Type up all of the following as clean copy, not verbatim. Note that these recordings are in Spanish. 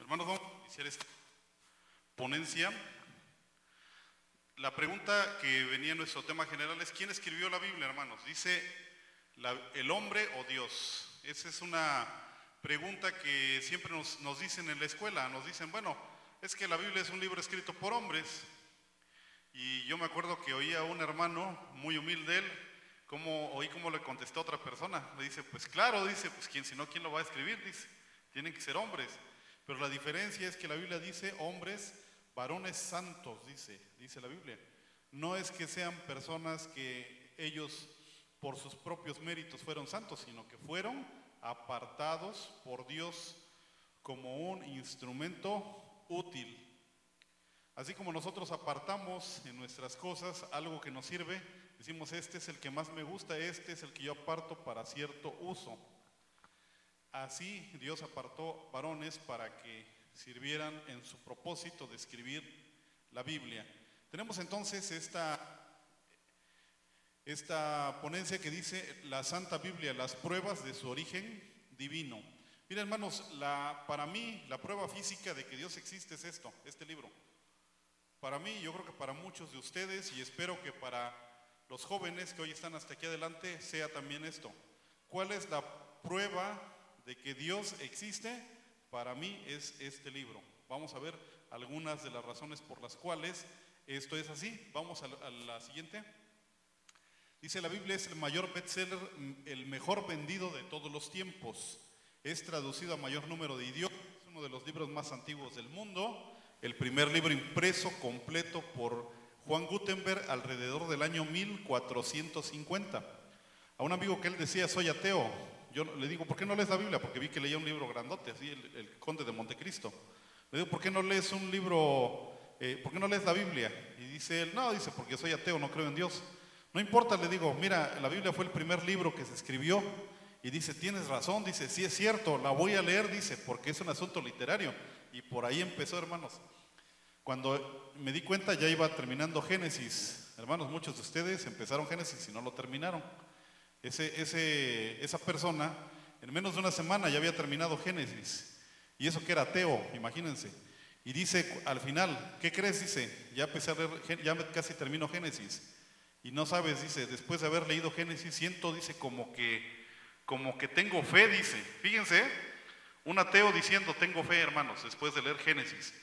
Hermanos, vamos a iniciar esta ponencia. La pregunta que venía en nuestro tema general es: ¿quién escribió la Biblia, hermanos? ¿Dice el hombre o Dios? Esa es una pregunta que siempre nos dicen en la escuela. Nos dicen, bueno, es que la Biblia es un libro escrito por hombres. Y yo me acuerdo que oía a un hermano muy humilde, él, oí cómo le contestó a otra persona. Le dice, pues claro, dice, pues quién, si no, ¿quién lo va a escribir? Dice, tienen que ser hombres. Pero la diferencia es que la Biblia dice hombres, varones santos, dice la Biblia. No es que sean personas que ellos por sus propios méritos fueron santos, sino que fueron apartados por Dios como un instrumento útil. Así como nosotros apartamos en nuestras cosas algo que nos sirve, decimos, este es el que más me gusta, este es el que yo aparto para cierto uso. Así Dios apartó varones para que sirvieran en su propósito de escribir la Biblia. Tenemos entonces esta ponencia que dice la Santa Biblia, las pruebas de su origen divino. Miren, hermanos, para mí la prueba física de que Dios existe es este libro. Para mí, yo creo que para muchos de ustedes, y espero que para los jóvenes que hoy están hasta aquí adelante, sea también esto. ¿Cuál es la prueba de que Dios existe? Para mí es este libro. Vamos a ver algunas de las razones por las cuales esto es así. Vamos a la siguiente. Dice, la Biblia es el mayor bestseller, el mejor vendido de todos los tiempos. Es traducido a mayor número de idiomas. Es uno de los libros más antiguos del mundo. El primer libro impreso completo por Juan Gutenberg alrededor del año 1450. A un amigo que él decía, soy ateo. Yo le digo, ¿por qué no lees la Biblia? Porque vi que leía un libro grandote, así, el Conde de Montecristo. Le digo, ¿por qué no lees un libro, por qué no lees la Biblia? Y dice él, no, dice, porque soy ateo, no creo en Dios. No importa, le digo, mira, la Biblia fue el primer libro que se escribió. Y dice, tienes razón, dice, sí es cierto, la voy a leer, dice, porque es un asunto literario. Y por ahí empezó, hermanos. Cuando me di cuenta ya iba terminando Génesis. Hermanos, muchos de ustedes empezaron Génesis y no lo terminaron. Esa persona en menos de una semana ya había terminado Génesis. Y eso que era ateo, imagínense. Y dice al final, ¿qué crees? Dice, ya empecé a leer, ya casi termino Génesis. Y no sabes, dice, después de haber leído Génesis, siento, dice, como que tengo fe, dice. Fíjense, un ateo diciendo tengo fe, hermanos, después de leer Génesis.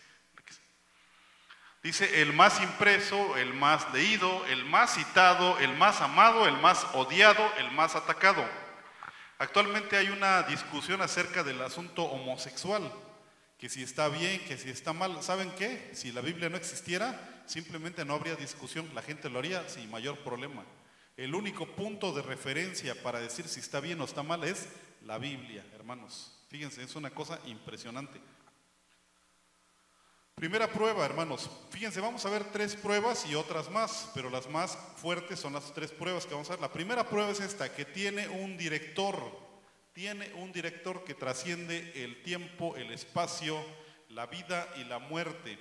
Dice, el más impreso, el más leído, el más citado, el más amado, el más odiado, el más atacado. Actualmente hay una discusión acerca del asunto homosexual, que si está bien, que si está mal. ¿Saben qué? Si la Biblia no existiera, simplemente no habría discusión, la gente lo haría sin mayor problema. El único punto de referencia para decir si está bien o está mal es la Biblia, hermanos. Fíjense, es una cosa impresionante. Primera prueba, hermanos. Fíjense, vamos a ver 3 pruebas y otras más, pero las más fuertes son las 3 pruebas que vamos a ver. La primera prueba es esta, que tiene un director que trasciende el tiempo, el espacio, la vida y la muerte.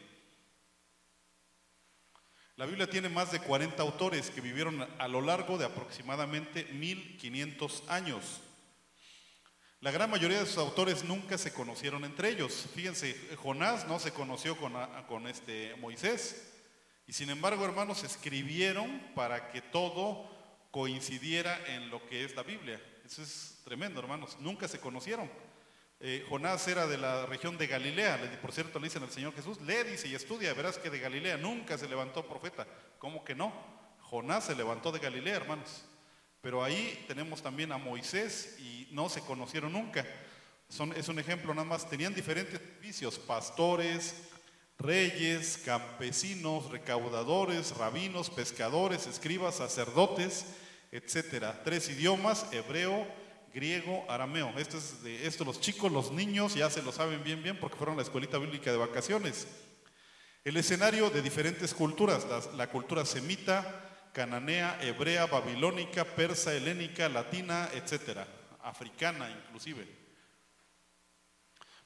La Biblia tiene más de 40 autores que vivieron a lo largo de aproximadamente 1500 años. La gran mayoría de sus autores nunca se conocieron entre ellos. Fíjense, Jonás no se conoció con Moisés. Y sin embargo, hermanos, escribieron para que todo coincidiera en lo que es la Biblia. Eso es tremendo, hermanos. Nunca se conocieron. Jonás era de la región de Galilea. Por cierto, le dicen al Señor Jesús, lee, dice, y estudia, verás que de Galilea nunca se levantó profeta. ¿Cómo que no? Jonás se levantó de Galilea, hermanos. Pero ahí tenemos también a Moisés y no se conocieron nunca. Es un ejemplo nada más. Tenían diferentes oficios: pastores, reyes, campesinos, recaudadores, rabinos, pescadores, escribas, sacerdotes, etcétera. 3 idiomas: hebreo, griego, arameo. Esto los chicos, los niños ya se lo saben bien porque fueron a la escuelita bíblica de vacaciones. El escenario de diferentes culturas: la cultura semita, cananea, hebrea, babilónica, persa, helénica, latina, etcétera, africana inclusive.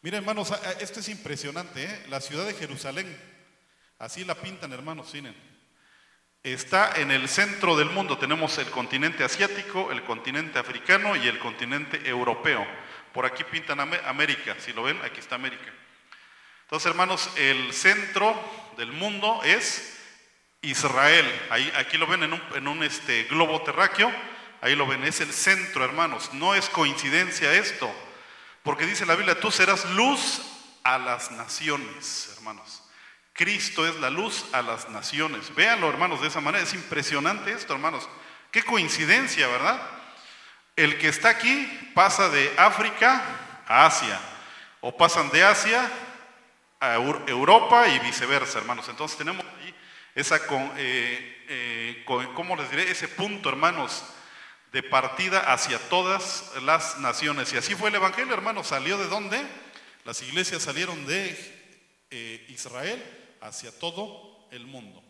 Miren, hermanos, esto es impresionante, ¿eh? La ciudad de Jerusalén, así la pintan, hermanos, miren. Está en el centro del mundo. Tenemos el continente asiático, el continente africano y el continente europeo. Por aquí pintan América, si lo ven, aquí está América. Entonces, hermanos, el centro del mundo es Israel. Aquí lo ven en un globo terráqueo. Ahí lo ven, es el centro, hermanos. No es coincidencia esto, porque dice la Biblia, tú serás luz a las naciones, hermanos. Cristo es la luz a las naciones. Véanlo, hermanos, de esa manera. Es impresionante esto, hermanos. Qué coincidencia, ¿verdad? El que está aquí pasa de África a Asia, o pasan de Asia a Europa y viceversa, hermanos. Entonces tenemos ahí ¿cómo les diré? Ese punto, hermanos, de partida hacia todas las naciones. Y así fue el Evangelio, hermanos. ¿Salió de dónde? Las iglesias salieron de Israel hacia todo el mundo.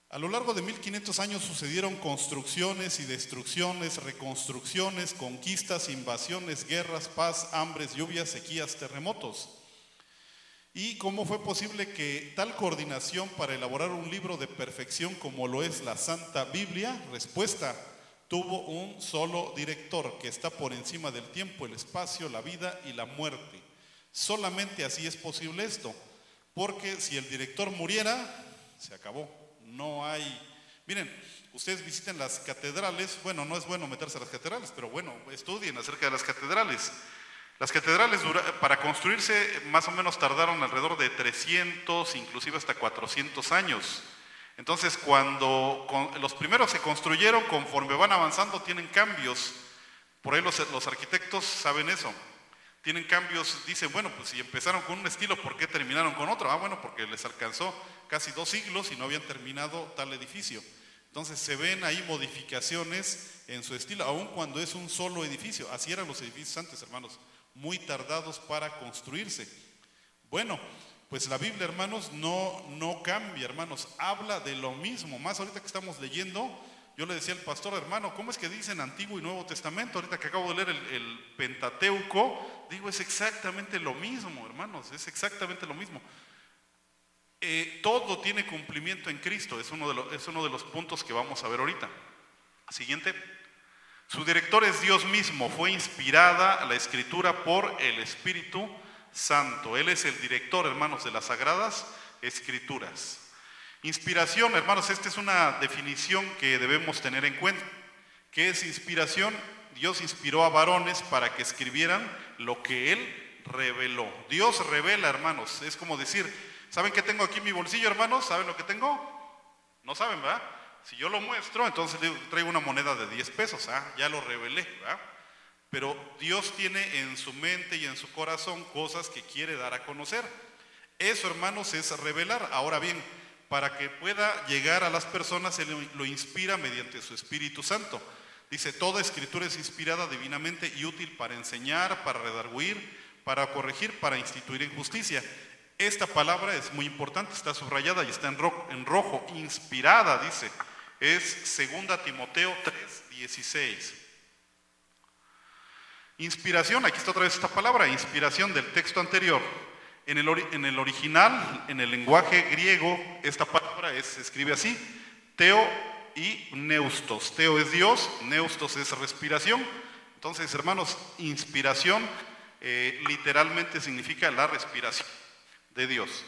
A lo largo de 1500 años sucedieron construcciones y destrucciones, reconstrucciones, conquistas, invasiones, guerras, paz, hambres, lluvias, sequías, terremotos. ¿Y cómo fue posible que tal coordinación para elaborar un libro de perfección como lo es la Santa Biblia? Respuesta: tuvo un solo director que está por encima del tiempo, el espacio, la vida y la muerte. Solamente así es posible esto, porque si el director muriera, se acabó. No hay... Miren, ustedes visiten las catedrales. Bueno, no es bueno meterse a las catedrales, pero bueno, estudien acerca de las catedrales. Las catedrales para construirse más o menos tardaron alrededor de 300, inclusive hasta 400 años. Entonces, cuando los primeros se construyeron, conforme van avanzando, tienen cambios. Por ahí los arquitectos saben eso. Tienen cambios, dicen, bueno, pues si empezaron con un estilo, ¿por qué terminaron con otro? Ah, bueno, porque les alcanzó casi 2 siglos y no habían terminado tal edificio. Entonces se ven ahí modificaciones en su estilo, aun cuando es un solo edificio. Así eran los edificios antes, hermanos, muy tardados para construirse. Bueno, pues la Biblia, hermanos, no cambia, hermanos, habla de lo mismo. Más ahorita que estamos leyendo, yo le decía al pastor, hermano, ¿cómo es que dicen Antiguo y Nuevo Testamento? Ahorita que acabo de leer el Pentateuco, digo, es exactamente lo mismo, hermanos, es exactamente lo mismo. Todo tiene cumplimiento en Cristo, es uno de los puntos que vamos a ver ahorita. Siguiente. Su director es Dios mismo, fue inspirada la Escritura por el Espíritu Santo. Él es el director, hermanos, de las Sagradas Escrituras. Inspiración, hermanos, esta es una definición que debemos tener en cuenta. ¿Qué es inspiración? Dios inspiró a varones para que escribieran lo que Él reveló. Dios revela, hermanos, es como decir, ¿saben qué tengo aquí en mi bolsillo, hermanos? ¿Saben lo que tengo? No saben, ¿verdad? Si yo lo muestro, entonces traigo una moneda de 10 pesos, ya lo revelé, ¿verdad? Pero Dios tiene en su mente y en su corazón cosas que quiere dar a conocer. Eso, hermanos, es revelar. Ahora bien, para que pueda llegar a las personas, Él lo inspira mediante su Espíritu Santo. Dice, toda escritura es inspirada divinamente y útil para enseñar, para redarguir, para corregir, para instituir en justicia. Esta palabra es muy importante, está subrayada y está en rojo, inspirada, dice. Es 2 Timoteo 3:16. Inspiración, aquí está otra vez esta palabra, inspiración del texto anterior. En el original, en el lenguaje griego, esta palabra se escribe así, teo y neustos. Teo es Dios, neustos es respiración. Entonces, hermanos, inspiración literalmente significa la respiración de Dios.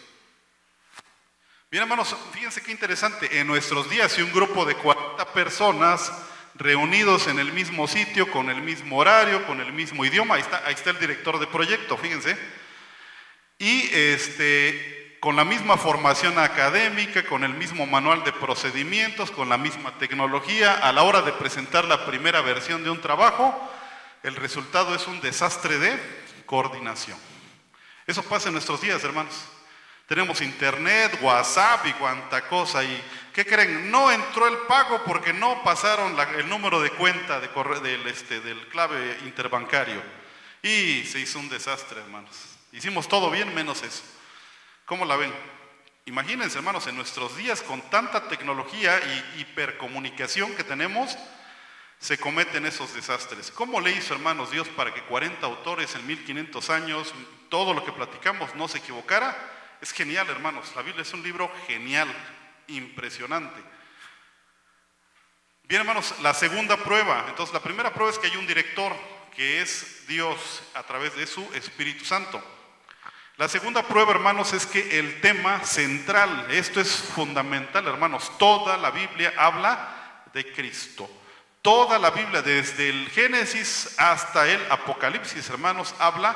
Bien, hermanos, fíjense qué interesante. En nuestros días, si un grupo de 40 personas reunidos en el mismo sitio, con el mismo horario, con el mismo idioma, ahí está el director de proyecto, fíjense, y con la misma formación académica, con el mismo manual de procedimientos, con la misma tecnología, a la hora de presentar la primera versión de un trabajo, el resultado es un desastre de coordinación. Eso pasa en nuestros días, hermanos. Tenemos internet, WhatsApp y cuanta cosa. ¿Y qué creen? No entró el pago porque no pasaron el número de cuenta del clave interbancario. Y se hizo un desastre, hermanos. Hicimos todo bien menos eso. ¿Cómo la ven? Imagínense, hermanos, en nuestros días con tanta tecnología y hipercomunicación que tenemos, se cometen esos desastres. ¿Cómo le hizo, hermanos, Dios para que 40 autores en 1500 años, todo lo que platicamos, no se equivocara? Es genial, hermanos. La Biblia es un libro genial, impresionante. Bien, hermanos, la segunda prueba. Entonces, la primera prueba es que hay un director, que es Dios a través de su Espíritu Santo. La segunda prueba, hermanos, es que el tema central, esto es fundamental, hermanos, toda la Biblia habla de Cristo. Toda la Biblia, desde el Génesis hasta el Apocalipsis, hermanos, habla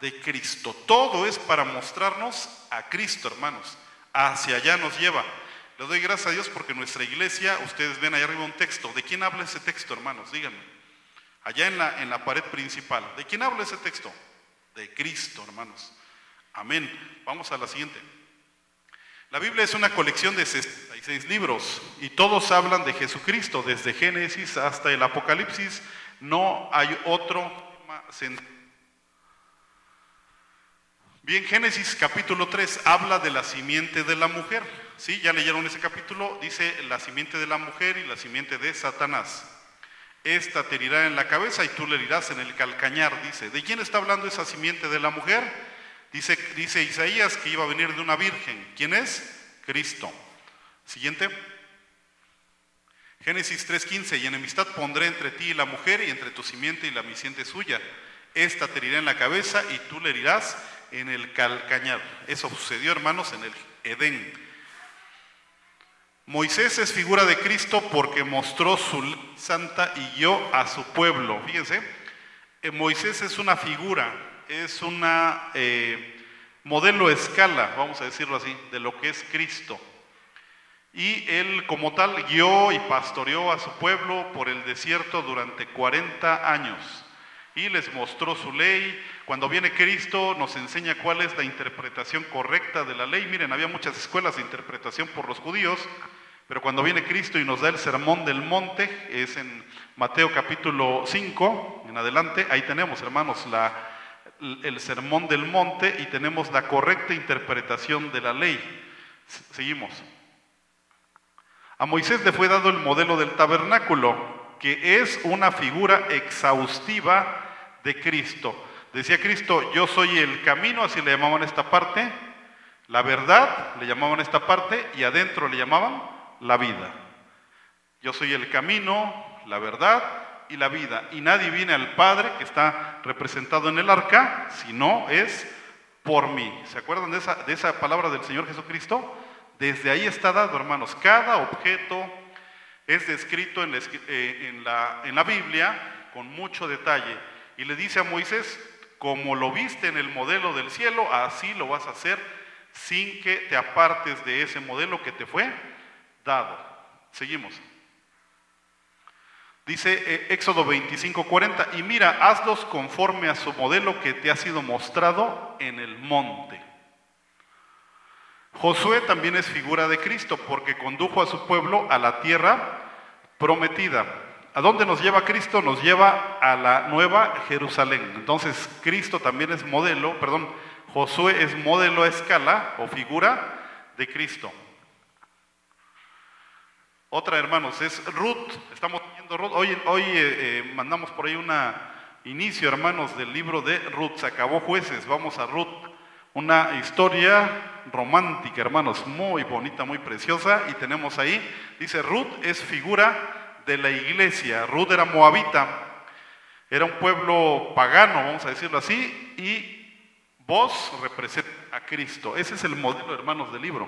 de Cristo. Todo es para mostrarnos a Cristo, hermanos. Hacia allá nos lleva. Le doy gracias a Dios porque nuestra iglesia, ustedes ven allá arriba un texto. ¿De quién habla ese texto, hermanos? Díganme. Allá en la pared principal. ¿De quién habla ese texto? De Cristo, hermanos. Amén. Vamos a la siguiente. La Biblia es una colección de 66 libros y todos hablan de Jesucristo, desde Génesis hasta el Apocalipsis. No hay otro tema central. Bien, Génesis capítulo 3 habla de la simiente de la mujer. ¿Sí? Ya leyeron ese capítulo, dice la simiente de la mujer y la simiente de Satanás. Esta te herirá en la cabeza y tú le herirás en el calcañar, dice. ¿De quién está hablando esa simiente de la mujer? Dice Isaías que iba a venir de una virgen. ¿Quién es? Cristo. Siguiente. Génesis 3:15. Y enemistad pondré entre ti y la mujer, y entre tu simiente y la simiente suya. Esta te herirá en la cabeza y tú le herirás en el calcañar. Eso sucedió, hermanos, en el Edén. Moisés es figura de Cristo porque mostró su ley santa y guió a su pueblo. Fíjense, Moisés es una figura, es una modelo a escala, vamos a decirlo así, de lo que es Cristo. Y él como tal guió y pastoreó a su pueblo por el desierto durante 40 años. Y les mostró su ley. Cuando viene Cristo nos enseña cuál es la interpretación correcta de la ley. Miren, había muchas escuelas de interpretación por los judíos, pero cuando viene Cristo y nos da el sermón del monte, es en Mateo capítulo 5, en adelante, ahí tenemos, hermanos, el sermón del monte y tenemos la correcta interpretación de la ley. Seguimos. A Moisés le fue dado el modelo del tabernáculo, que es una figura exhaustiva de Cristo. Decía Cristo, yo soy el camino, así le llamaban esta parte, la verdad, le llamaban esta parte, y adentro le llamaban la vida. Yo soy el camino, la verdad y la vida, y nadie viene al Padre, que está representado en el arca, si no es por mí. ¿Se acuerdan de esa palabra del Señor Jesucristo? Desde ahí está dado, hermanos. Cada objeto es descrito en la Biblia con mucho detalle. Y le dice a Moisés, como lo viste en el modelo del cielo, así lo vas a hacer sin que te apartes de ese modelo que te fue dado. Seguimos. Dice Éxodo 25:40, y mira, hazlos conforme a su modelo que te ha sido mostrado en el monte. Josué también es figura de Cristo porque condujo a su pueblo a la tierra prometida. ¿A dónde nos lleva Cristo? Nos lleva a la nueva Jerusalén. Entonces Cristo también es modelo, Josué es modelo a escala o figura de Cristo. Otra, hermanos, es Ruth. Estamos viendo Ruth. Hoy mandamos por ahí inicio, hermanos, del libro de Ruth. Se acabó Jueces, vamos a Ruth. Una historia romántica, hermanos, muy bonita, muy preciosa. Y tenemos ahí, dice, Ruth es figura de la iglesia. Ruth era moabita, era un pueblo pagano, vamos a decirlo así, y Boaz representa a Cristo. Ese es el modelo, hermanos, del libro.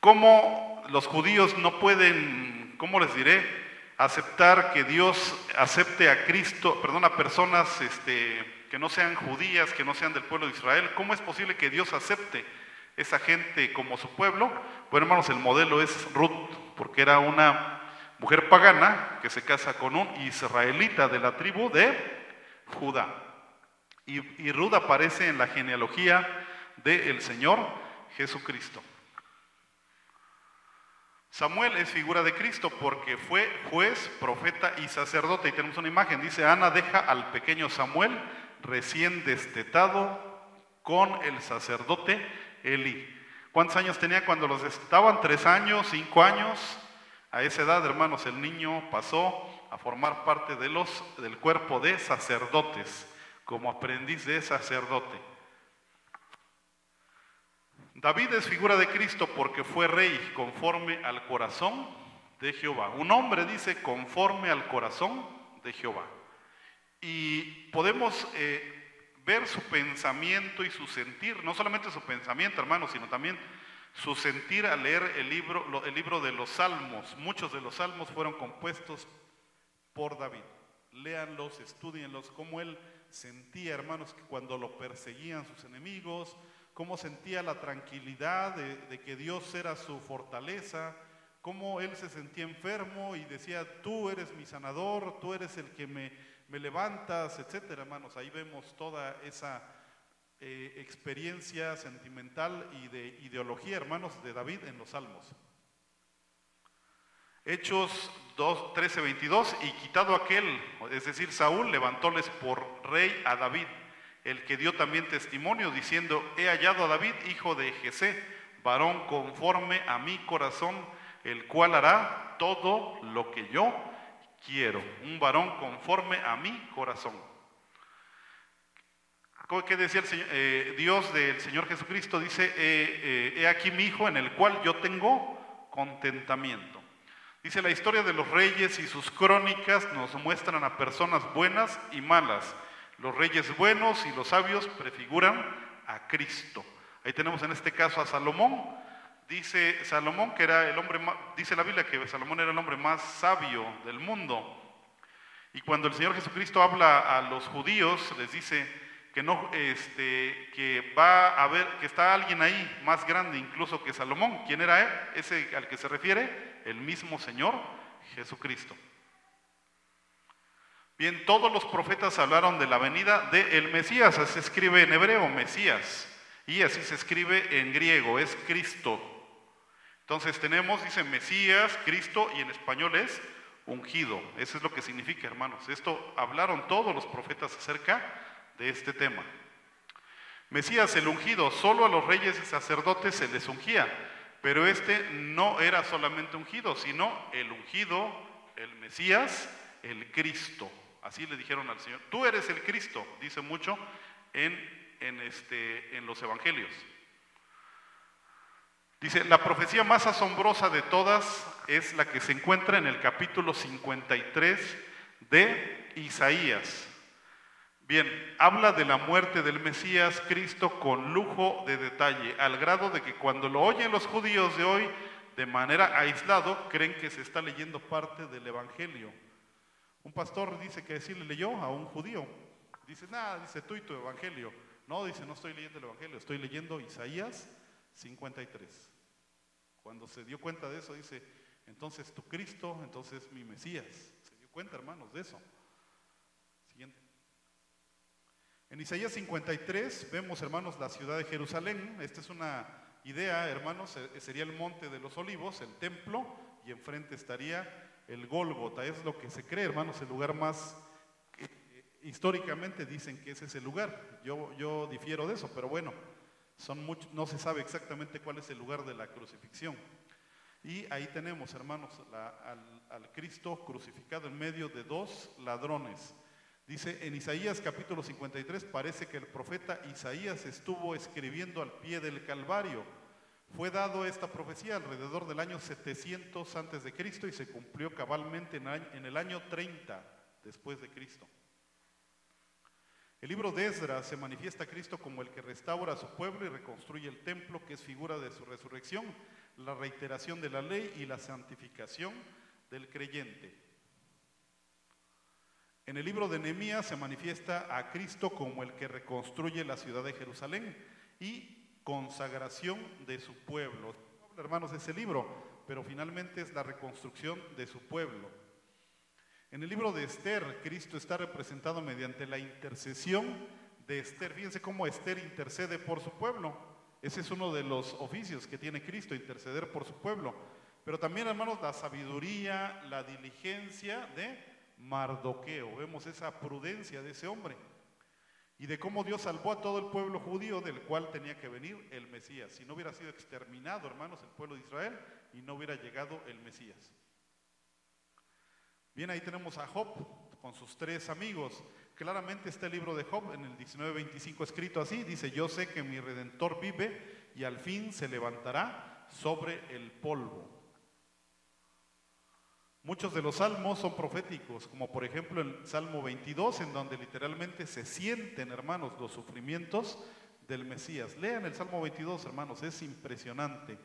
¿Cómo los judíos no pueden, cómo les diré, aceptar que Dios acepte a Cristo, a personas que no sean judías, que no sean del pueblo de Israel? ¿Cómo es posible que Dios acepte esa gente como su pueblo? Bueno, hermanos, el modelo es Ruth, porque era una mujer pagana que se casa con un israelita de la tribu de Judá. Y Ruth aparece en la genealogía del Señor Jesucristo. Samuel es figura de Cristo porque fue juez, profeta y sacerdote. Y tenemos una imagen, dice, Ana deja al pequeño Samuel recién destetado con el sacerdote Elí. ¿Cuántos años tenía cuando los destetaban? 3 años, 5 años. A esa edad, hermanos, el niño pasó a formar parte del cuerpo de sacerdotes, como aprendiz de sacerdote. David es figura de Cristo porque fue rey conforme al corazón de Jehová. Un hombre, dice, conforme al corazón de Jehová. Y podemos ver su pensamiento y su sentir, no solamente su pensamiento, hermanos, sino también su sentir al leer el libro de los Salmos. Muchos de los Salmos fueron compuestos por David. Léanlos, estúdienlos, cómo él sentía, hermanos, que cuando lo perseguían sus enemigos, cómo sentía la tranquilidad de que Dios era su fortaleza, cómo él se sentía enfermo y decía, tú eres mi sanador, tú eres el que me levantas, etcétera, hermanos. Ahí vemos toda esa experiencia sentimental y de ideología, hermanos, de David en los Salmos. Hechos 13:22, y quitado aquel, es decir, Saúl, levantóles por rey a David, el que dio también testimonio, diciendo, he hallado a David, hijo de Jesé, varón conforme a mi corazón, el cual hará todo lo que yo quiero. Un varón conforme a mi corazón. ¿Qué decía el Señor? Dios del Señor Jesucristo dice, he aquí mi hijo en el cual yo tengo contentamiento. Dice, la historia de los reyes y sus crónicas nos muestran a personas buenas y malas. Los reyes buenos y los sabios prefiguran a Cristo. Ahí tenemos en este caso a Salomón. Dice Salomón que era el hombre más, dice la Biblia que Salomón era el hombre más sabio del mundo. Y cuando el Señor Jesucristo habla a los judíos, les dice que no, que va a haber, que está alguien ahí más grande incluso que Salomón. ¿Quién era él? Ese al que se refiere, el mismo Señor Jesucristo. Bien, todos los profetas hablaron de la venida del Mesías. Así se escribe en hebreo, Mesías, y así se escribe en griego, es Cristo. Entonces tenemos, dice Mesías, Cristo, y en español es ungido. Eso es lo que significa, hermanos. Esto hablaron todos los profetas acerca de este tema. Mesías, el ungido, solo a los reyes y sacerdotes se les ungía, pero este no era solamente ungido, sino el ungido, el Mesías, el Cristo. Así le dijeron al Señor, tú eres el Cristo, dice mucho en los evangelios. Dice, la profecía más asombrosa de todas es la que se encuentra en el capítulo 53 de Isaías. Bien, habla de la muerte del Mesías Cristo con lujo de detalle, al grado de que cuando lo oyen los judíos de hoy, de manera aislado, creen que se está leyendo parte del evangelio. Un pastor dice que sí le leyó a un judío. Dice, nada, dice tú y tu evangelio. No, dice, no estoy leyendo el evangelio, estoy leyendo Isaías 53. Cuando se dio cuenta de eso, dice, entonces tu Cristo, entonces mi Mesías. Se dio cuenta, hermanos, de eso. Siguiente. En Isaías 53 vemos, hermanos, la ciudad de Jerusalén. Esta es una idea, hermanos, sería el monte de los olivos, el templo, y enfrente estaría el Gólgota. Es lo que se cree, hermanos, el lugar más, históricamente dicen que ese es el lugar. Yo difiero de eso, pero bueno, no se sabe exactamente cuál es el lugar de la crucifixión. Y ahí tenemos, hermanos, al Cristo crucificado en medio de dos ladrones. Dice en Isaías capítulo 53, parece que el profeta Isaías estuvo escribiendo al pie del Calvario. Fue dado esta profecía alrededor del año 700 antes de Cristo y se cumplió cabalmente en el año 30 después de Cristo. El libro de Esdras se manifiesta a Cristo como el que restaura a su pueblo y reconstruye el templo, que es figura de su resurrección, la reiteración de la ley y la santificación del creyente. En el libro de Nehemías se manifiesta a Cristo como el que reconstruye la ciudad de Jerusalén y consagración de su pueblo. Hermanos, ese libro, pero finalmente es la reconstrucción de su pueblo. En el libro de Esther, Cristo está representado mediante la intercesión de Esther. Fíjense cómo Esther intercede por su pueblo. Ese es uno de los oficios que tiene Cristo, interceder por su pueblo. Pero también, hermanos, la sabiduría, la diligencia de Mardoqueo. Vemos esa prudencia de ese hombre. Y de cómo Dios salvó a todo el pueblo judío del cual tenía que venir el Mesías. Si no hubiera sido exterminado, hermanos, el pueblo de Israel, y no hubiera llegado el Mesías. Bien, ahí tenemos a Job con sus tres amigos. Claramente está el libro de Job en el 19:25 escrito así. Dice, yo sé que mi Redentor vive y al fin se levantará sobre el polvo. Muchos de los salmos son proféticos, como por ejemplo el Salmo 22, en donde literalmente se sienten, hermanos, los sufrimientos del Mesías. Lean el Salmo 22, hermanos, es impresionante.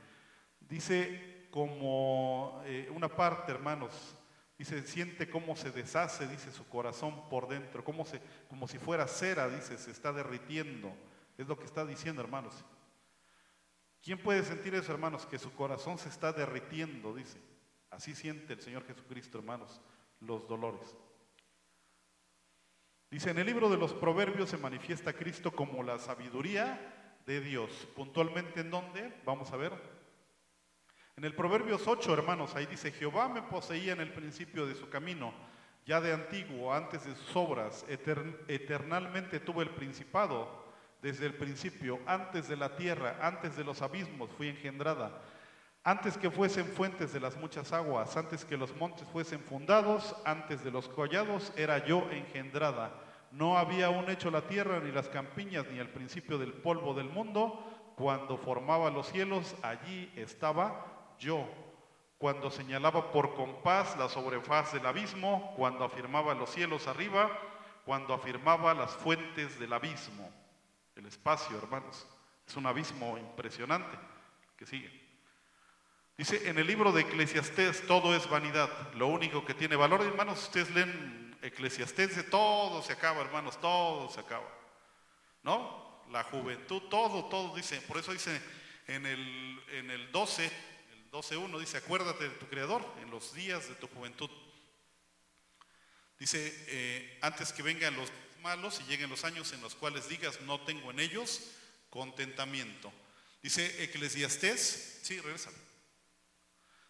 Dice como una parte, hermanos, dice, siente cómo se deshace, dice, su corazón por dentro, como si fuera cera, dice, se está derritiendo. Es lo que está diciendo, hermanos. ¿Quién puede sentir eso, hermanos? Que su corazón se está derritiendo, dice. Así siente el Señor Jesucristo, hermanos, los dolores. Dice, en el libro de los Proverbios se manifiesta Cristo como la sabiduría de Dios. Puntualmente, ¿en dónde? Vamos a ver. En el Proverbios 8, hermanos, ahí dice, Jehová me poseía en el principio de su camino, ya de antiguo, antes de sus obras, eternalmente tuve el principado, desde el principio, antes de la tierra, antes de los abismos fui engendrada. Antes que fuesen fuentes de las muchas aguas, antes que los montes fuesen fundados, antes de los collados era yo engendrada. No había aún hecho la tierra, ni las campiñas, ni el principio del polvo del mundo. Cuando formaba los cielos, allí estaba yo. Cuando señalaba por compás la sobrefaz del abismo, cuando afirmaba los cielos arriba, cuando afirmaba las fuentes del abismo. El espacio, hermanos, es un abismo impresionante. Que sigue. Dice, en el libro de Eclesiastés, todo es vanidad, lo único que tiene valor. Hermanos, ustedes leen Eclesiastés, dice, todo se acaba, hermanos, todo se acaba. ¿No? La juventud, todo, dice. Por eso dice en el 12:1, dice, acuérdate de tu Creador en los días de tu juventud. Dice, antes que vengan los malos y lleguen los años en los cuales digas, no tengo en ellos contentamiento. Dice Eclesiastés, sí, regresa.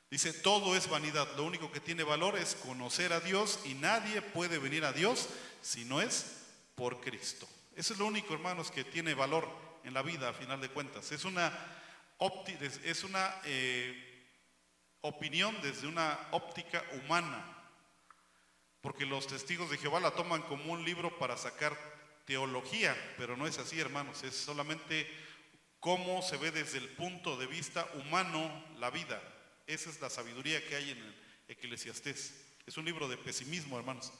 Dice, todo es vanidad, lo único que tiene valor es conocer a Dios y nadie puede venir a Dios si no es por Cristo. Eso es lo único, hermanos, que tiene valor en la vida, a final de cuentas. Es una opinión desde una óptica humana, porque los testigos de Jehová la toman como un libro para sacar teología, pero no es así, hermanos, es solamente cómo se ve desde el punto de vista humano la vida. Esa es la sabiduría que hay en el Eclesiastés. Es un libro de pesimismo, hermanos.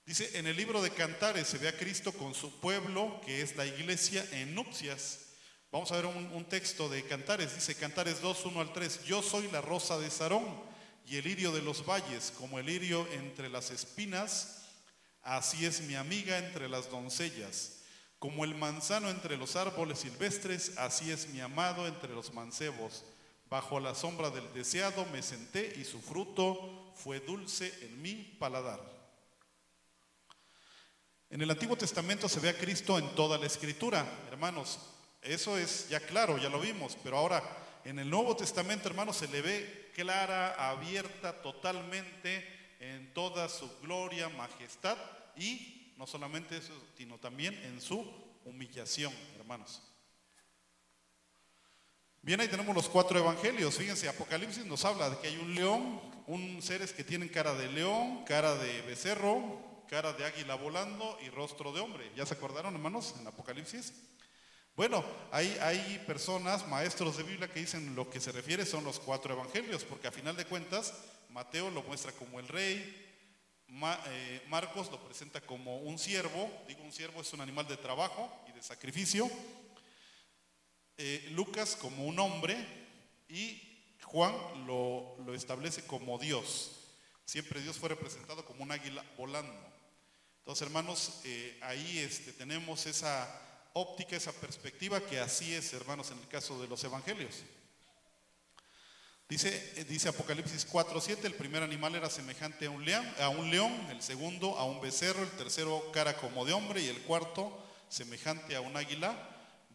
Dice, en el libro de Cantares se ve a Cristo con su pueblo, que es la iglesia, en nupcias. Vamos a ver un texto de Cantares. Dice Cantares 2:1-3. Yo soy la rosa de Sarón y el lirio de los valles, como el lirio entre las espinas, así es mi amiga entre las doncellas. Como el manzano entre los árboles silvestres, así es mi amado entre los mancebos. Bajo la sombra del deseado me senté y su fruto fue dulce en mi paladar. En el Antiguo Testamento se ve a Cristo en toda la Escritura, hermanos. Eso es ya claro, ya lo vimos. Pero ahora en el Nuevo Testamento, hermanos, se le ve clara, abierta, totalmente en toda su gloria, majestad. Y no solamente eso, sino también en su humillación, hermanos. Bien, ahí tenemos los 4 evangelios. Fíjense, Apocalipsis nos habla de que hay un león, seres que tienen cara de león, cara de becerro, cara de águila volando y rostro de hombre. ¿Ya se acordaron, hermanos, en Apocalipsis? Bueno, hay personas, maestros de Biblia, que dicen lo que se refiere son los 4 evangelios, porque a final de cuentas Mateo lo muestra como el rey, Marcos lo presenta como un siervo. Digo, un siervo es un animal de trabajo y de sacrificio. Lucas como un hombre y Juan lo establece como Dios. Siempre Dios fue representado como un águila volando. Entonces, hermanos, ahí tenemos esa óptica, esa perspectiva, que así es, hermanos, en el caso de los evangelios. Dice Apocalipsis 4:7, el primer animal era semejante a un león, el segundo a un becerro, el tercero cara como de hombre y el cuarto semejante a un águila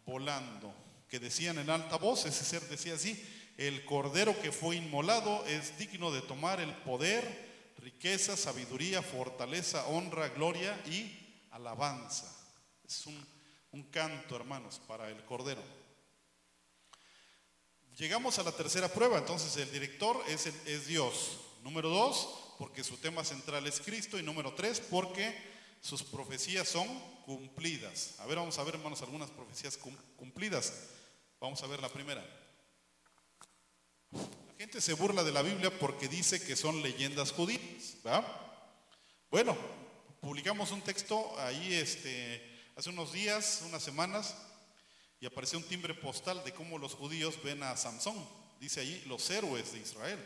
volando. Que decían en alta voz, ese ser decía así: el cordero que fue inmolado es digno de tomar el poder, riqueza, sabiduría, fortaleza, honra, gloria y alabanza. Es un canto, hermanos, para el cordero. Llegamos a la tercera prueba. Entonces el director es Dios. Número 2, porque su tema central es Cristo. Y número 3, porque sus profecías son cumplidas. A ver, vamos a ver, hermanos, algunas profecías cumplidas. Vamos a ver la primera. La gente gente se burla de la Biblia porque dice que son leyendas judías, ¿verdad? Bueno, publicamos un texto ahí hace unos días, unas semanas, y apareció un timbre postal de cómo los judíos ven a Samson. Dice ahí, los héroes de Israel.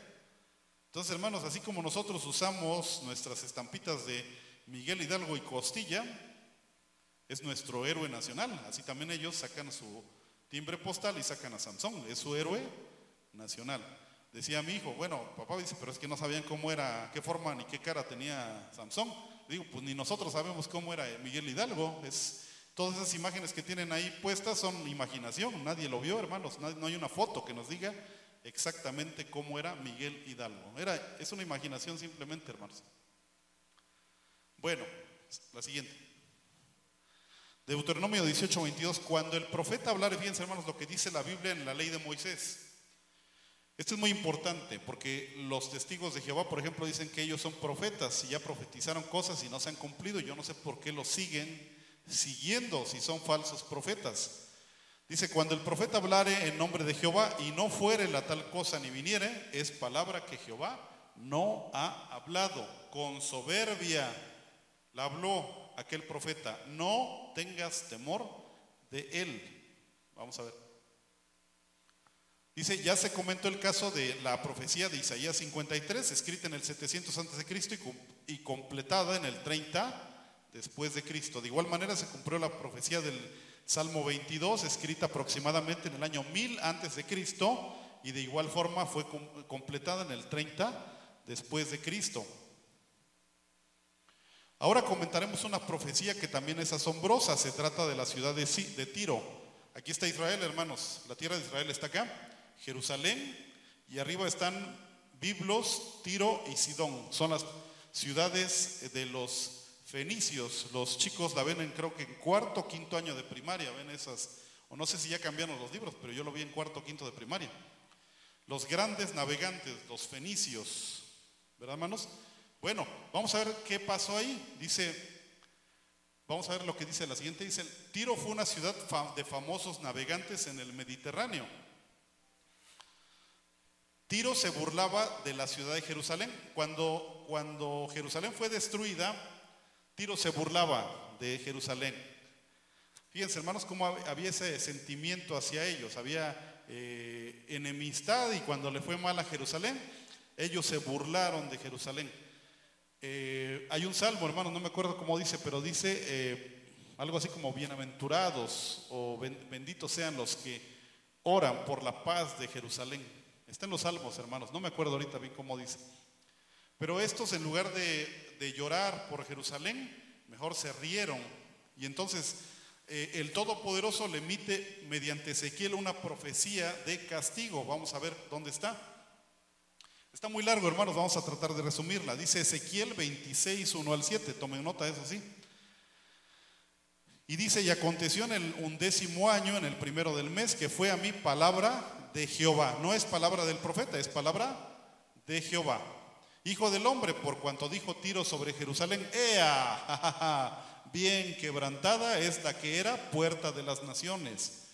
Entonces, hermanos, así como nosotros usamos nuestras estampitas de Miguel Hidalgo y Costilla, es nuestro héroe nacional. Así también ellos sacan su timbre postal y sacan a Samson, es su héroe nacional. Decía mi hijo, bueno, papá dice, pero es que no sabían cómo era, qué forma ni qué cara tenía Samson. Digo, pues ni nosotros sabemos cómo era Miguel Hidalgo. Todas esas imágenes que tienen ahí puestas son imaginación, nadie lo vio, hermanos, no hay una foto que nos diga exactamente cómo era Miguel Hidalgo. Es una imaginación simplemente, hermanos. Bueno, la siguiente. Deuteronomio 18:22, cuando el profeta hablare, fíjense hermanos lo que dice la Biblia en la ley de Moisés. Esto es muy importante porque los testigos de Jehová, por ejemplo, dicen que ellos son profetas y ya profetizaron cosas y no se han cumplido. Yo no sé por qué los siguen siguiendo si son falsos profetas. Dice, cuando el profeta hablare en nombre de Jehová y no fuere la tal cosa ni viniere, es palabra que Jehová no ha hablado. Con soberbia la habló aquel profeta. No tengas temor de él. Vamos a ver. Dice, ya se comentó el caso de la profecía de Isaías 53, escrita en el 700 a.C. y completada en el 30 después de Cristo. De igual manera se cumplió la profecía del Salmo 22, escrita aproximadamente en el año 1000 a.C. y de igual forma fue completada en el 30 después de Cristo. Ahora comentaremos una profecía que también es asombrosa. Se trata de la ciudad de Tiro. Aquí está Israel, hermanos. La tierra de Israel está acá, Jerusalén, y arriba están Biblos, Tiro y Sidón. Son las ciudades de los fenicios. Los chicos la ven creo que en cuarto o quinto año de primaria. Ven esas, o no sé si ya cambiaron los libros, pero yo lo vi en cuarto o quinto de primaria. Los grandes navegantes, los fenicios, ¿verdad, hermanos? Bueno, vamos a ver qué pasó ahí. Vamos a ver lo que dice la siguiente. Dice, Tiro fue una ciudad de famosos navegantes en el Mediterráneo. Tiro se burlaba de la ciudad de Jerusalén. Cuando Jerusalén fue destruida, Tiro se burlaba de Jerusalén. Fíjense, hermanos, cómo había ese sentimiento hacia ellos. Había enemistad, y cuando le fue mal a Jerusalén, ellos se burlaron de Jerusalén. Hay un salmo, hermanos, no me acuerdo cómo dice, pero dice algo así como bienaventurados o benditos sean los que oran por la paz de Jerusalén. Está en los salmos, hermanos, no me acuerdo ahorita bien cómo dice. Pero estos, en lugar de llorar por Jerusalén, mejor se rieron. Y entonces el Todopoderoso le emite mediante Ezequiel una profecía de castigo. Vamos a ver dónde está. Está muy largo, hermanos, vamos a tratar de resumirla. Dice Ezequiel 26, 1 al 7, tomen nota de eso, ¿sí? Y dice, y aconteció en el 11º año, en el primero del mes, que fue a mí palabra de Jehová. No es palabra del profeta, es palabra de Jehová. Hijo del hombre, por cuanto dijo Tiro sobre Jerusalén, ¡ea! ¡Ja! Bien quebrantada es la que era puerta de las naciones.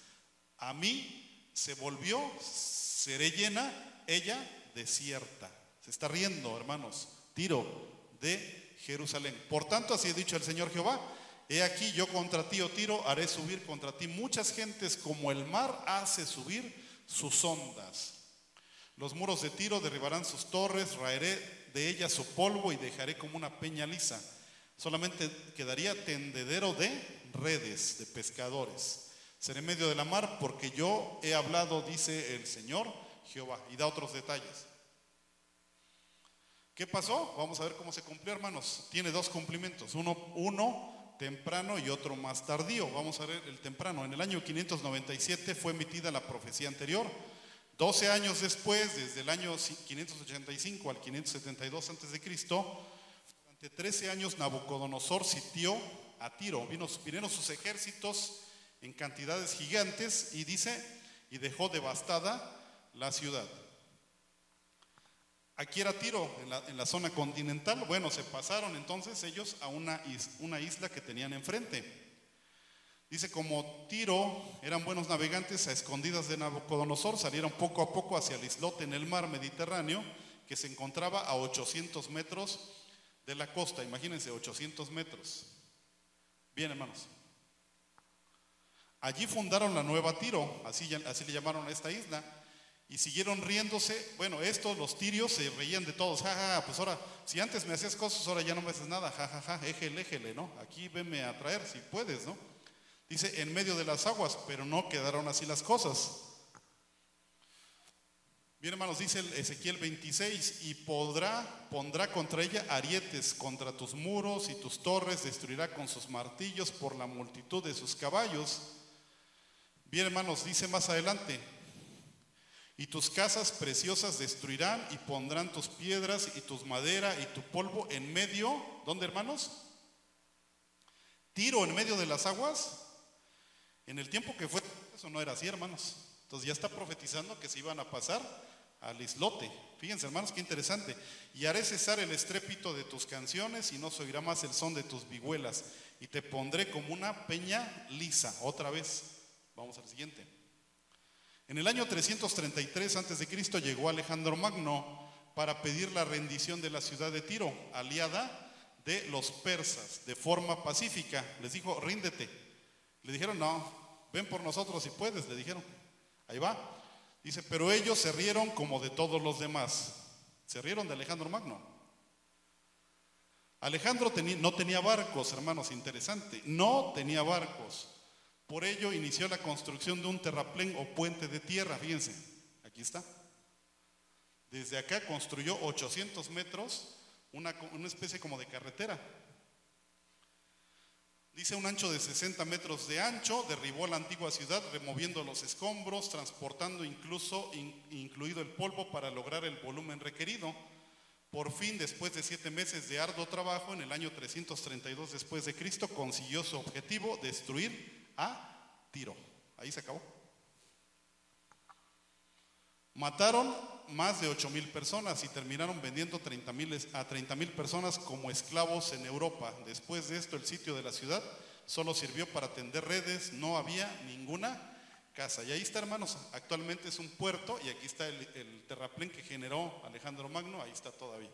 A mí se volvió, seré llena, ella desierta. Se está riendo, hermanos, Tiro de Jerusalén. Por tanto, así ha dicho el Señor Jehová, he aquí yo contra ti, oh Tiro, haré subir contra ti muchas gentes como el mar hace subir sus ondas. Los muros de Tiro derribarán sus torres, raeré de ella su polvo y dejaré como una peña lisa. Solamente quedaría tendedero de redes, de pescadores. Seré en medio de la mar porque yo he hablado, dice el Señor Jehová. Y da otros detalles. ¿Qué pasó? Vamos a ver cómo se cumplió, hermanos. Tiene dos cumplimientos, uno temprano y otro más tardío. Vamos a ver el temprano. En el año 597 fue emitida la profecía anterior. 12 años después, desde el año 585 al 572 a.C., durante 13 años Nabucodonosor sitió a Tiro. Vinieron sus ejércitos en cantidades gigantes y dice, y dejó devastada la ciudad. Aquí era Tiro, en la zona continental. Bueno, se pasaron entonces ellos a una isla que tenían enfrente. Dice, como Tiro eran buenos navegantes, a escondidas de Nabucodonosor salieron poco a poco hacia el islote en el mar Mediterráneo, que se encontraba a 800 metros de la costa. Imagínense, 800 metros. Bien, hermanos. Allí fundaron la nueva Tiro, así le llamaron a esta isla, y siguieron riéndose. Bueno, los tirios se reían de todos. Ja, ja, ja, pues ahora, si antes me hacías cosas, ahora ya no me haces nada. Ja, ja, ja, éjele, ¿no? Aquí venme a traer si puedes, ¿no? Dice, en medio de las aguas, pero no quedaron así las cosas. Bien, hermanos, dice el Ezequiel 26, y pondrá contra ella arietes contra tus muros y tus torres, destruirá con sus martillos por la multitud de sus caballos. Bien, hermanos, dice más adelante, y tus casas preciosas destruirán y pondrán tus piedras y tus madera y tu polvo en medio, ¿dónde, hermanos? Tiro en medio de las aguas. En el tiempo que fue, eso no era así, hermanos. Entonces ya está profetizando que se iban a pasar al islote. Fíjense, hermanos, qué interesante. Y haré cesar el estrépito de tus canciones y no se oirá más el son de tus vihuelas. Y te pondré como una peña lisa. Otra vez, vamos al siguiente. En el año 333 a.C. llegó Alejandro Magno para pedir la rendición de la ciudad de Tiro, aliada de los persas, de forma pacífica. Les dijo, ríndete. Le dijeron, no, ven por nosotros si puedes, le dijeron. Ahí va. Dice, pero ellos se rieron como de todos los demás. Se rieron de Alejandro Magno. Alejandro no tenía barcos, hermanos, interesante. No tenía barcos. Por ello inició la construcción de un terraplén o puente de tierra. Fíjense, aquí está. Desde acá construyó 800 metros, una especie como de carretera. Dice, un ancho de 60 metros de ancho, derribó la antigua ciudad removiendo los escombros, transportando incluido el polvo para lograr el volumen requerido. Por fin, después de 7 meses de arduo trabajo, en el año 332 después de Cristo, consiguió su objetivo, destruir a Tiro. Ahí se acabó. Mataron más de 8,000 personas y terminaron vendiendo a 30,000 personas como esclavos en Europa. Después de esto, el sitio de la ciudad solo sirvió para tender redes, no había ninguna casa. Y ahí está, hermanos, actualmente es un puerto y aquí está el terraplén que generó Alejandro Magno, ahí está todavía.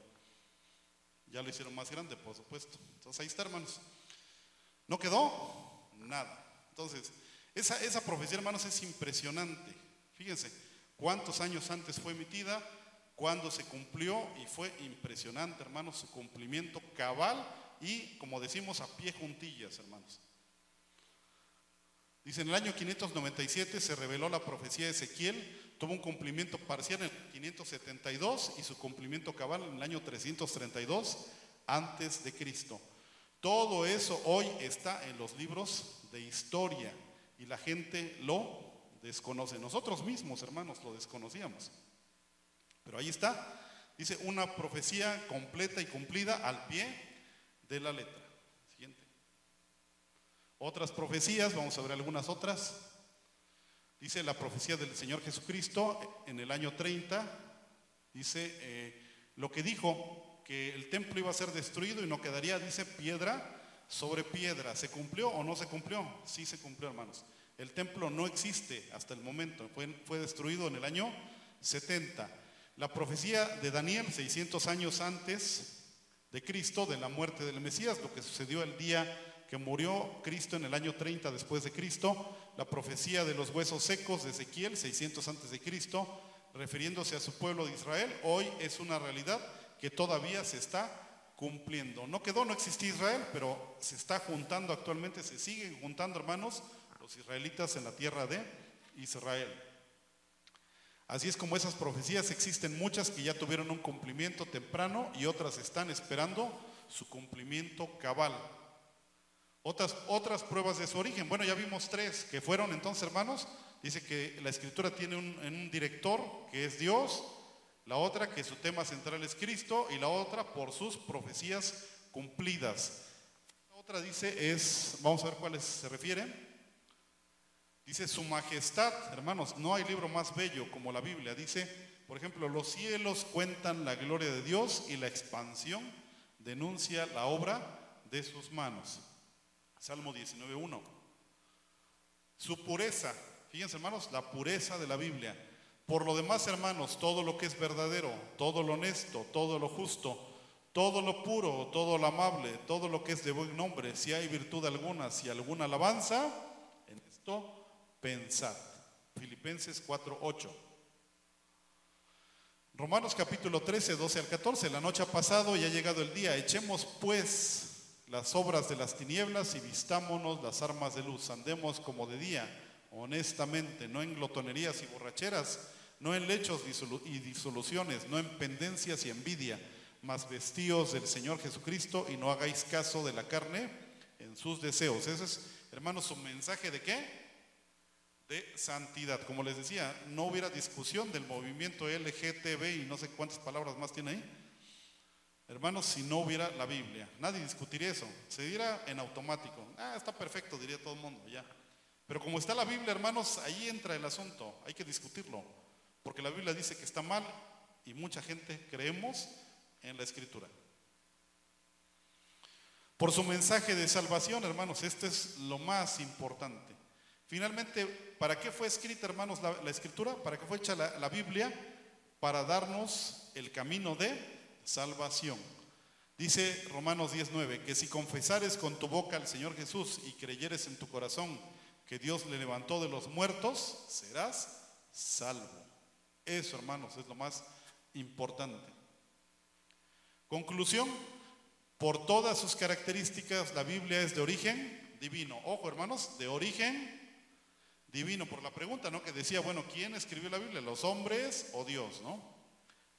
Ya lo hicieron más grande, por supuesto. Entonces ahí está, hermanos. ¿No quedó? Nada. Entonces, esa profecía, hermanos, es impresionante. Fíjense. ¿Cuántos años antes fue emitida? ¿Cuándo se cumplió? Y fue impresionante, hermanos, su cumplimiento cabal y, como decimos, a pie juntillas, hermanos. Dice, en el año 597 se reveló la profecía de Ezequiel, tuvo un cumplimiento parcial en el 572 y su cumplimiento cabal en el año 332 antes de Cristo. Todo eso hoy está en los libros de historia y la gente lo desconoce. Nosotros mismos, hermanos, lo desconocíamos. Pero ahí está. Dice, una profecía completa y cumplida al pie de la letra. Siguiente. Otras profecías, vamos a ver algunas otras. Dice la profecía del Señor Jesucristo en el año 30. Dice, lo que dijo, que el templo iba a ser destruido y no quedaría, dice, piedra sobre piedra. ¿Se cumplió o no se cumplió? Sí se cumplió, hermanos. El templo no existe hasta el momento, fue destruido en el año 70. La profecía de Daniel, 600 años antes de Cristo, de la muerte del Mesías, lo que sucedió el día que murió Cristo en el año 30 después de Cristo. La profecía de los huesos secos de Ezequiel, 600 antes de Cristo, refiriéndose a su pueblo de Israel, hoy es una realidad que todavía se está cumpliendo. No existía Israel, pero se está juntando actualmente, se siguen juntando, hermanos, los israelitas en la tierra de Israel. Así es como esas profecías, existen muchas que ya tuvieron un cumplimiento temprano y otras están esperando su cumplimiento cabal. Otras pruebas de su origen, bueno, ya vimos 3 que fueron entonces, hermanos. Dice que la escritura tiene un director que es Dios, la otra que su tema central es Cristo y la otra por sus profecías cumplidas. La otra dice vamos a ver cuáles se refieren. Dice su majestad, hermanos, no hay libro más bello como la Biblia. Dice, por ejemplo, los cielos cuentan la gloria de Dios y la expansión denuncia la obra de sus manos. Salmo 19:1. Su pureza, fíjense hermanos, la pureza de la Biblia. Por lo demás, hermanos, todo lo que es verdadero, todo lo honesto, todo lo justo, todo lo puro, todo lo amable, todo lo que es de buen nombre, si hay virtud alguna, si alguna alabanza, en esto pensad. Filipenses 4:8. Romanos capítulo 13, 12 al 14. La noche ha pasado y ha llegado el día. Echemos pues las obras de las tinieblas y vistámonos las armas de luz. Andemos como de día, honestamente, no en glotonerías y borracheras, no en lechos y disoluciones, no en pendencias y envidia, mas vestíos del Señor Jesucristo y no hagáis caso de la carne en sus deseos. Ese es, hermanos, un mensaje ¿de qué? De santidad. Como les decía, no hubiera discusión del movimiento LGTB y no sé cuántas palabras más tiene ahí, hermanos, si no hubiera la Biblia. Nadie discutiría eso, se diera en automático. Está perfecto, diría todo el mundo, ya. Pero como está la Biblia, hermanos, ahí entra el asunto, hay que discutirlo, porque la Biblia dice que está mal y mucha gente creemos en la Escritura. Por su mensaje de salvación, hermanos, este es lo más importante. Finalmente, ¿para qué fue escrita, hermanos, la Escritura? ¿Para qué fue hecha la Biblia? Para darnos el camino de salvación. Dice Romanos 10:9, que si confesares con tu boca al Señor Jesús y creyeres en tu corazón que Dios le levantó de los muertos, serás salvo. Eso, hermanos, es lo más importante. Conclusión, por todas sus características, la Biblia es de origen divino. Ojo, hermanos, de origen divino. Por la pregunta, ¿no?, que decía, bueno, ¿quién escribió la Biblia? ¿Los hombres o Dios, no?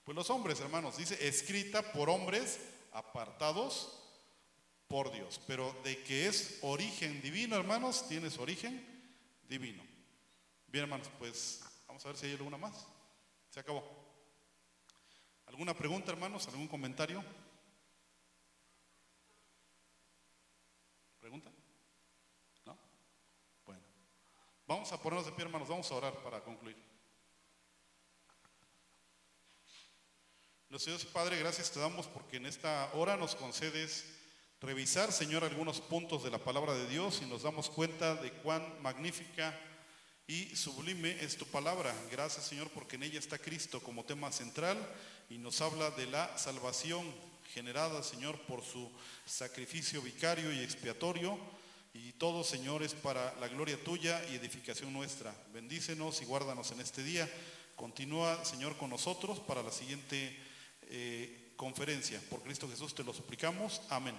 Pues los hombres, hermanos, dice, escrita por hombres apartados por Dios. Pero de que es origen divino, hermanos, tiene su origen divino. Bien, hermanos, pues vamos a ver si hay alguna más. Se acabó. ¿Alguna pregunta, hermanos? ¿Algún comentario? ¿Pregunta? ¿No? Bueno. Vamos a ponernos de pie, hermanos. Vamos a orar para concluir. Nuestro Dios y Padre, gracias te damos porque en esta hora nos concedes revisar, Señor, algunos puntos de la palabra de Dios y nos damos cuenta de cuán magnífica y sublime es tu palabra. Gracias, Señor, porque en ella está Cristo como tema central y nos habla de la salvación generada, Señor, por su sacrificio vicario y expiatorio, y todo, Señor, es para la gloria tuya y edificación nuestra. Bendícenos y guárdanos en este día. Continúa, Señor, con nosotros para la siguiente conferencia. Por Cristo Jesús te lo suplicamos. Amén.